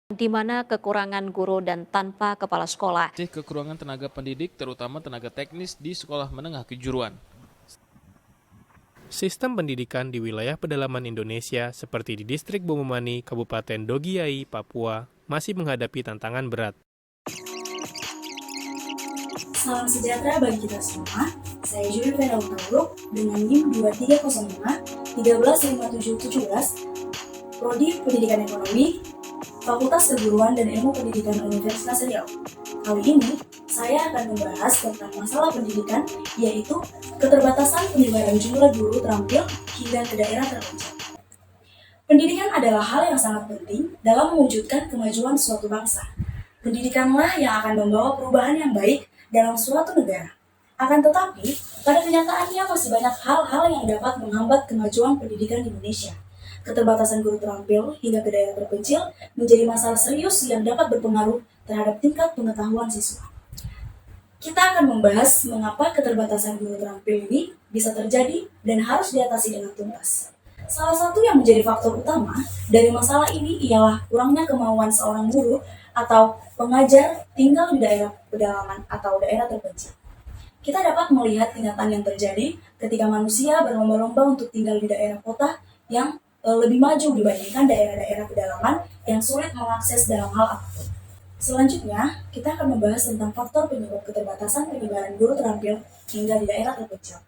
di mana kekurangan guru dan tanpa kepala sekolah. Masih kekurangan tenaga pendidik, terutama tenaga teknis di sekolah menengah kejuruan. Sistem pendidikan di wilayah pedalaman Indonesia seperti di distrik Bomomani, Kabupaten Dogiai, Papua, masih menghadapi tantangan berat. Salam sejahtera bagi kita semua. Saya Juri Vera Utauruk dengan NIM 2305 135717, Prodi Pendidikan Ekonomi, Fakultas Keguruan dan Ilmu Pendidikan Universitas Riau. Kali ini, saya akan membahas tentang masalah pendidikan, yaitu keterbatasan penyebaran jumlah guru terampil hingga ke daerah terpencil. Pendidikan adalah hal yang sangat penting dalam mewujudkan kemajuan suatu bangsa. Pendidikanlah yang akan membawa perubahan yang baik dalam suatu negara. Akan tetapi, pada kenyataannya masih banyak hal-hal yang dapat menghambat kemajuan pendidikan di Indonesia. Keterbatasan guru terampil hingga ke daerah terpencil menjadi masalah serius yang dapat berpengaruh terhadap tingkat pengetahuan siswa. Kita akan membahas mengapa keterbatasan guru terampil ini bisa terjadi dan harus diatasi dengan tuntas. Salah satu yang menjadi faktor utama dari masalah ini ialah kurangnya kemauan seorang guru atau pengajar tinggal di daerah pedalaman atau daerah terpencil. Kita dapat melihat kenyataan yang terjadi ketika manusia berlomba-lomba untuk tinggal di daerah kota yang lebih maju dibandingkan daerah-daerah pedalaman yang sulit mengakses dalam hal apapun. Selanjutnya, kita akan membahas tentang faktor penyebab keterbatasan penyebaran guru terampil hingga di daerah terpencil.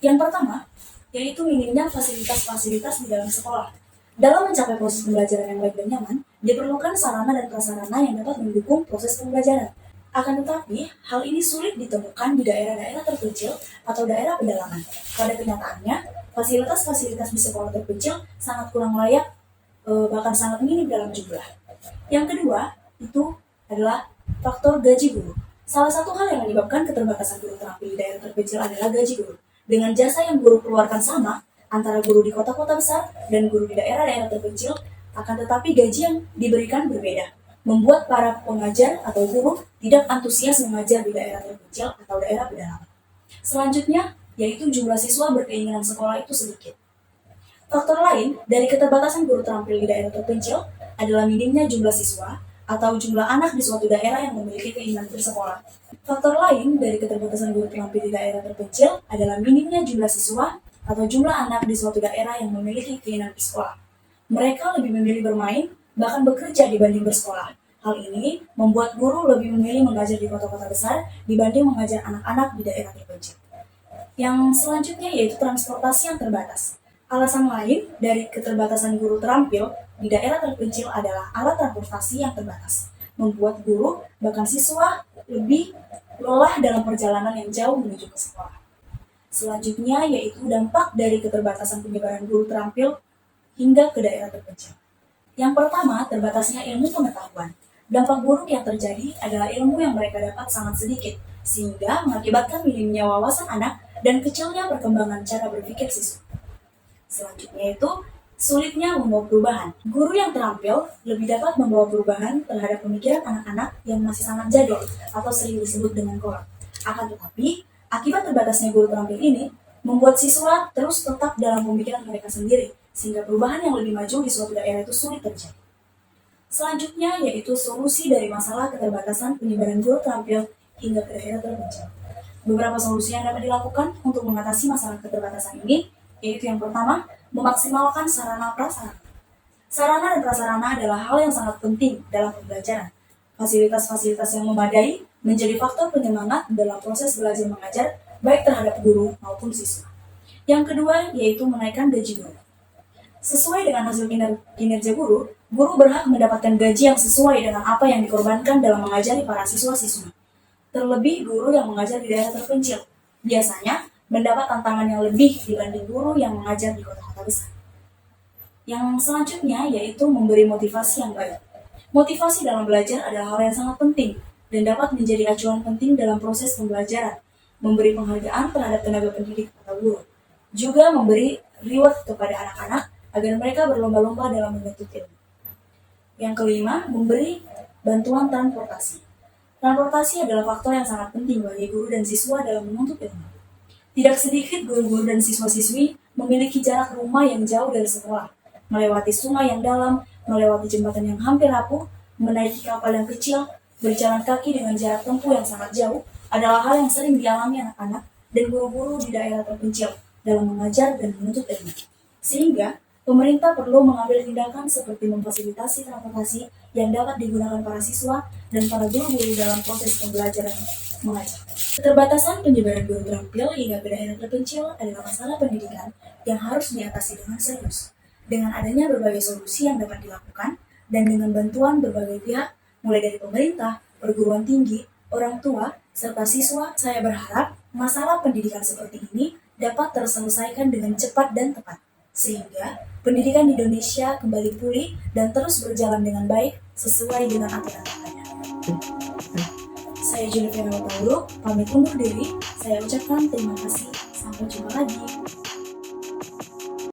Yang pertama, yaitu minimnya fasilitas-fasilitas di dalam sekolah. Dalam mencapai proses pembelajaran yang baik dan nyaman, diperlukan sarana dan prasarana yang dapat mendukung proses pembelajaran. Akan tetapi, hal ini sulit ditemukan di daerah-daerah terpencil atau daerah pedalaman. Pada kenyataannya, fasilitas-fasilitas di sekolah terpencil sangat kurang layak, bahkan sangat minim dalam jumlah. Yang kedua, itu adalah faktor gaji guru. Salah satu hal yang menyebabkan keterbatasan guru terampil di daerah terpencil adalah gaji guru. Dengan jasa yang guru keluarkan sama antara guru di kota-kota besar dan guru di daerah-daerah terpencil, akan tetapi gaji yang diberikan berbeda, membuat para pengajar atau guru tidak antusias mengajar di daerah terpencil atau daerah pedalaman. Selanjutnya, yaitu jumlah siswa berkeinginan sekolah itu sedikit. Faktor lain dari keterbatasan guru terampil di daerah terpencil adalah minimnya jumlah siswa atau jumlah anak di suatu daerah yang memiliki keinginan bersekolah. Faktor lain dari keterbatasan guru terampil di daerah terpencil adalah minimnya jumlah siswa atau jumlah anak di suatu daerah yang memiliki keinginan bersekolah. Mereka lebih memilih bermain, bahkan bekerja dibanding bersekolah. Hal ini membuat guru lebih memilih mengajar di kota-kota besar dibanding mengajar anak-anak di daerah terpencil. Yang selanjutnya yaitu transportasi yang terbatas. Alasan lain dari keterbatasan guru terampil di daerah terpencil adalah alat transportasi yang terbatas, membuat guru bahkan siswa lebih lelah dalam perjalanan yang jauh menuju ke sekolah. Selanjutnya yaitu dampak dari keterbatasan penyebaran guru terampil hingga ke daerah terpencil. Yang pertama, terbatasnya ilmu pengetahuan. Dampak buruk yang terjadi adalah ilmu yang mereka dapat sangat sedikit, sehingga mengakibatkan minimnya wawasan anak dan kecilnya perkembangan cara berpikir siswa. Selanjutnya itu, sulitnya membawa perubahan. Guru yang terampil lebih dapat membawa perubahan terhadap pemikiran anak-anak yang masih sangat jadul atau sering disebut dengan kolot. Akan tetapi, akibat terbatasnya guru terampil ini, membuat siswa terus tetap dalam pemikiran mereka sendiri, sehingga perubahan yang lebih maju di suatu daerah itu sulit terjadi. Selanjutnya yaitu solusi dari masalah keterbatasan penyebaran guru terampil hingga ke daerah terpencil. Beberapa solusi yang dapat dilakukan untuk mengatasi masalah keterbatasan ini, yaitu yang pertama, memaksimalkan sarana prasarana. Sarana dan prasarana adalah hal yang sangat penting dalam pembelajaran. Fasilitas-fasilitas yang memadai menjadi faktor penyemangat dalam proses belajar mengajar, baik terhadap guru maupun siswa. Yang kedua, yaitu menaikkan gaji guru. Sesuai dengan hasil kinerja guru, guru berhak mendapatkan gaji yang sesuai dengan apa yang dikorbankan dalam mengajari para siswa-siswa. Terlebih guru yang mengajar di daerah terpencil, biasanya mendapat tantangan yang lebih dibanding guru yang mengajar di kota-kota besar. Yang selanjutnya yaitu memberi motivasi yang baik. Motivasi dalam belajar adalah hal yang sangat penting dan dapat menjadi acuan penting dalam proses pembelajaran, memberi penghargaan terhadap tenaga pendidik atau guru, juga memberi reward kepada anak-anak agar mereka berlomba-lomba dalam menuntut ilmu. Yang kelima, memberi bantuan transportasi. Transportasi adalah faktor yang sangat penting bagi guru dan siswa dalam menuntut ilmu. Tidak sedikit guru-guru dan siswa-siswi memiliki jarak rumah yang jauh dari sekolah, melewati sungai yang dalam, melewati jembatan yang hampir rapuh, menaiki kapal yang kecil, berjalan kaki dengan jarak tempuh yang sangat jauh adalah hal yang sering dialami anak-anak dan guru-guru di daerah terpencil dalam mengajar dan menuntut ilmu. Sehingga, pemerintah perlu mengambil tindakan seperti memfasilitasi transportasi yang dapat digunakan para siswa dan para guru-guru dalam proses pembelajaran mengajar. Keterbatasan penyebaran guru terampil hingga ke daerah terpencil adalah masalah pendidikan yang harus diatasi dengan serius. Dengan adanya berbagai solusi yang dapat dilakukan dan dengan bantuan berbagai pihak, mulai dari pemerintah, perguruan tinggi, orang tua, serta siswa, saya berharap masalah pendidikan seperti ini dapat terselesaikan dengan cepat dan tepat, sehingga pendidikan di Indonesia kembali pulih dan terus berjalan dengan baik sesuai dengan aturan-aturannya. Saya Jennifer Tauro, pamit undur diri. Saya ucapkan terima kasih. Sampai jumpa lagi.